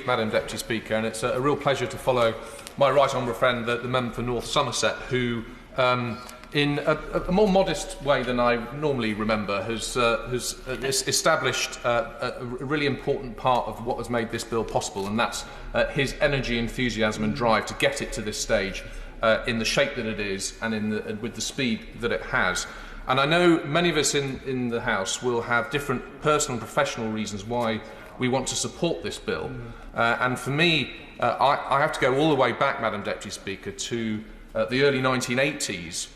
Madam Deputy Speaker, and it's a real pleasure to follow my right honourable friend, the member for North Somerset, who, in a more modest way than I normally remember, has established a really important part of what has made this bill possible, and that's his energy, enthusiasm and drive to get it to this stage in the shape that it is and with the speed that it has. And I know many of us in the House will have different personal and professional reasons why we want to support this bill. And for me, I have to go all the way back, Madam Deputy Speaker, to the early 1980s,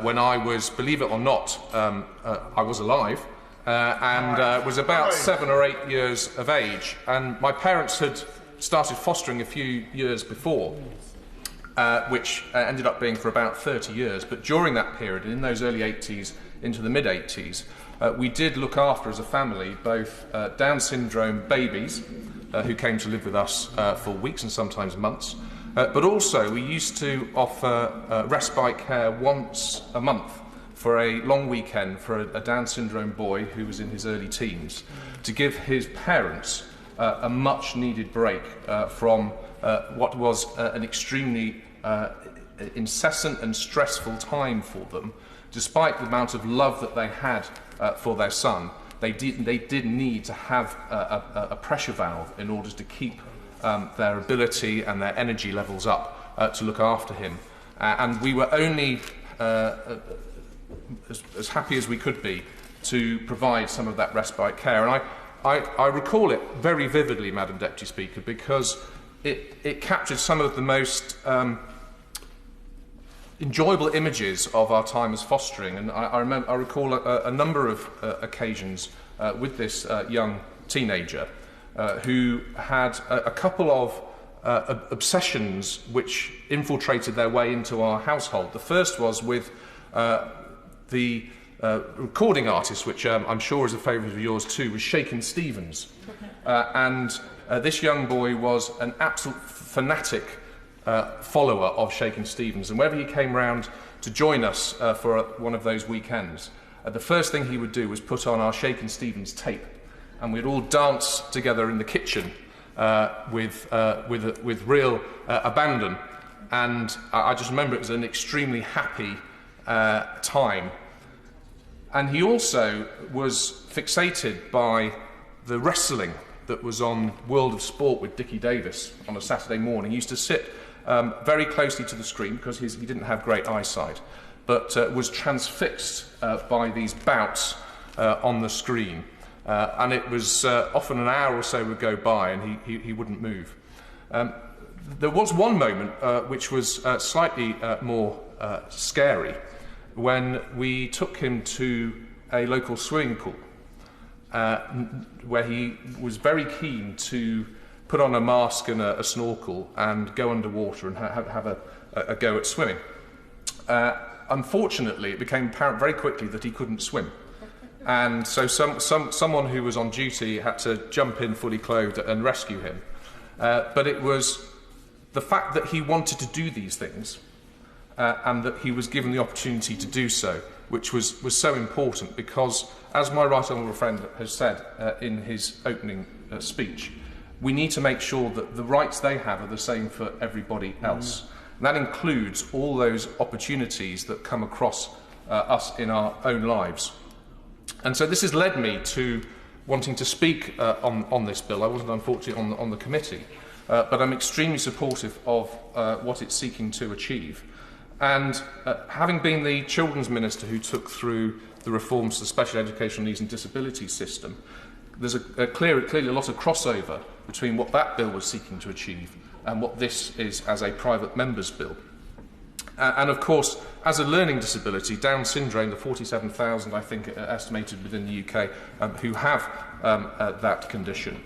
when I was, believe it or not, I was alive and was about 7 or 8 years of age. And my parents had started fostering a few years before, which ended up being for about 30 years. But during that period, in those early 80s into the mid-80s, we did look after, as a family, both Down syndrome babies who came to live with us for weeks and sometimes months, but also we used to offer respite care once a month for a long weekend for a Down syndrome boy who was in his early teens, to give his parents a much-needed break from what was an extremely incessant and stressful time for them. Despite the amount of love that they had for their son, they did need to have a pressure valve in order to keep their ability and their energy levels up to look after him. And we were only as happy as we could be to provide some of that respite care. And I recall it very vividly, Madam Deputy Speaker, because it captured some of the most enjoyable images of our time as fostering, and I recall a number of occasions with this young teenager who had a couple of obsessions which infiltrated their way into our household. The first was with the recording artist, which I'm sure is a favourite of yours too, was Shakin' Stevens. And this young boy was an absolute fanatic follower of Shakin' Stevens, and whenever he came round to join us for one of those weekends, the first thing he would do was put on our Shakin' Stevens tape, and we'd all dance together in the kitchen with real abandon. And I just remember it was an extremely happy time. And he also was fixated by the wrestling that was on World of Sport with Dickie Davis on a Saturday morning. He used to sit very closely to the screen because he didn't have great eyesight, but was transfixed by these bouts on the screen. And it was often an hour or so would go by and he wouldn't move. There was one moment which was slightly more scary, when we took him to a local swimming pool, where he was very keen to put on a mask and a snorkel and go underwater and have a go at swimming. Unfortunately, it became apparent very quickly that he couldn't swim. And so someone who was on duty had to jump in fully clothed and rescue him. But it was the fact that he wanted to do these things and that he was given the opportunity to do so, which was so important, because, as my right honourable friend has said in his opening speech, we need to make sure that the rights they have are the same for everybody else. And that includes all those opportunities that come across us in our own lives. And so this has led me to wanting to speak on this bill. I wasn't, unfortunately, on the committee, but I'm extremely supportive of what it's seeking to achieve. And having been the Children's Minister who took through the reforms to the Special Educational Needs and Disabilities system, there's clearly a lot of crossover between what that bill was seeking to achieve and what this is as a private member's bill. And of course, as a learning disability, Down syndrome, the 47,000, I think, estimated within the UK who have that condition,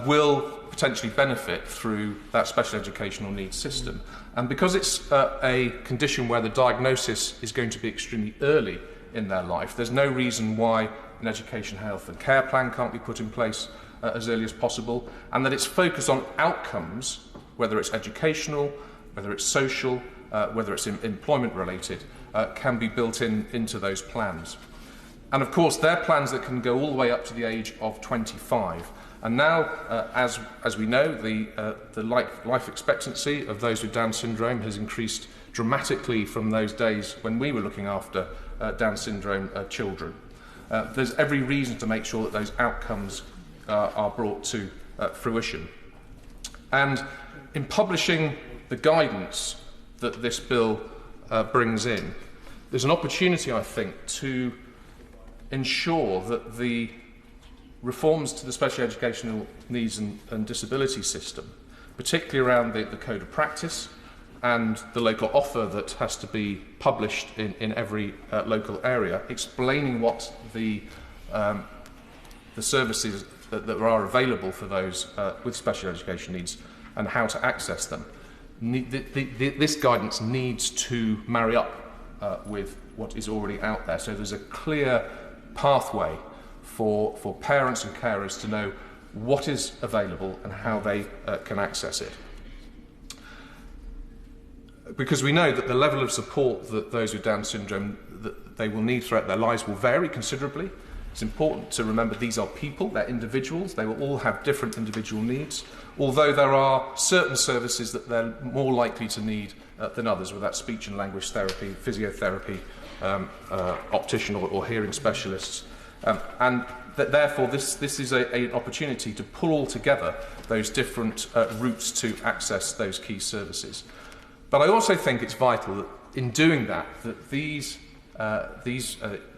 will potentially benefit through that special educational needs system. And because it's a condition where the diagnosis is going to be extremely early in their life, there's no reason why an education, health and care plan can't be put in place as early as possible, and that it's focused on outcomes, whether it's educational, whether it's social, whether it's employment related, can be built into those plans. And of course, they're plans that can go all the way up to the age of 25. And now, as we know, the life expectancy of those with Down syndrome has increased dramatically from those days when we were looking after Down syndrome children. There's every reason to make sure that those outcomes are brought to fruition. And in publishing the guidance that this bill brings in, there's an opportunity, I think, to ensure that the reforms to the special educational needs and disability system, particularly around the code of practice and the local offer that has to be published in every local area, explaining what the services that are available for those with special education needs and how to access them. This guidance needs to marry up with what is already out there, so there's a clear pathway for parents and carers to know what is available and how they can access it. Because we know that the level of support that those with Down syndrome that they will need throughout their lives will vary considerably. It's important to remember these are people, they're individuals, they will all have different individual needs, although there are certain services that they're more likely to need than others, whether that's speech and language therapy, physiotherapy, optician or hearing specialists. And that therefore this is an opportunity to pull all together those different routes to access those key services. But I also think it's vital that in doing that these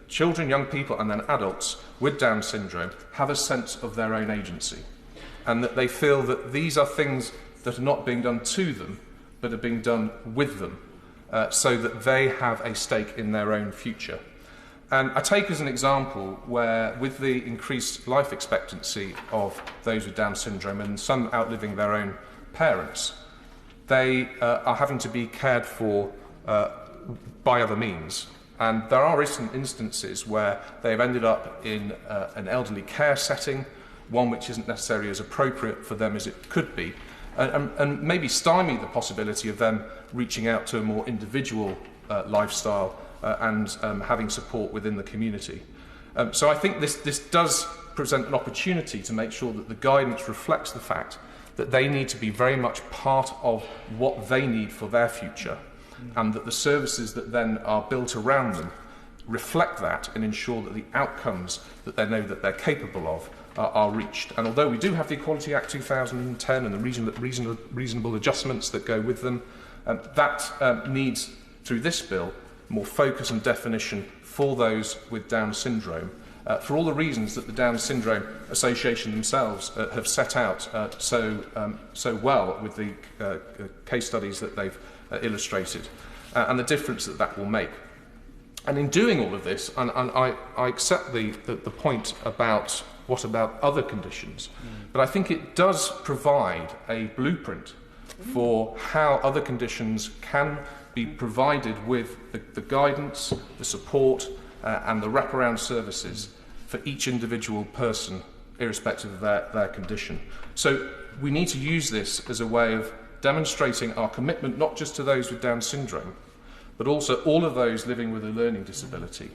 children, young people and then adults with Down syndrome have a sense of their own agency, and that they feel that these are things that are not being done to them but are being done with them, so that they have a stake in their own future. And I take as an example where, with the increased life expectancy of those with Down syndrome and some outliving their own parents, they are having to be cared for by other means. And there are recent instances where they've ended up in an elderly care setting, one which isn't necessarily as appropriate for them as it could be, and maybe stymie the possibility of them reaching out to a more individual lifestyle and having support within the community. So I think this does present an opportunity to make sure that the guidance reflects the fact that they need to be very much part of what they need for their future, and that the services that then are built around them reflect that and ensure that the outcomes that they know that they're capable of are reached. And although we do have the Equality Act 2010 and the reasonable adjustments that go with them, that needs, through this bill, more focus and definition for those with Down syndrome, for all the reasons that the Down Syndrome Association themselves have set out so well with the case studies that they've illustrated, and the difference that will make. And in doing all of this, and I accept the point about what about other conditions, but I think it does provide a blueprint for how other conditions can be provided with the guidance, the support and the wraparound services for each individual person, irrespective of their condition. So we need to use this as a way of demonstrating our commitment not just to those with Down syndrome, but also all of those living with a learning disability,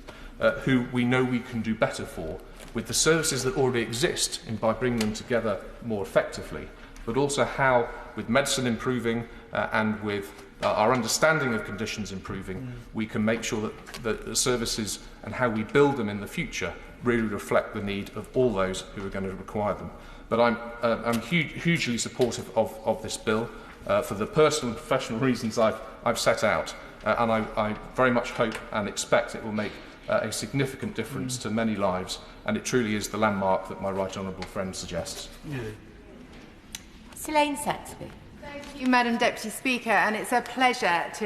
who we know we can do better for with the services that already exist and by bringing them together more effectively, but also how, with medicine improving and with our understanding of conditions improving, we can make sure that the services and how we build them in the future really reflect the need of all those who are going to require them. But I'm hugely supportive of this bill for the personal and professional reasons I've set out, and I very much hope and expect it will make a significant difference to many lives, and it truly is the landmark that my right honourable friend suggests. Elaine Saxby. Thank you, Madam Deputy Speaker, and it's a pleasure to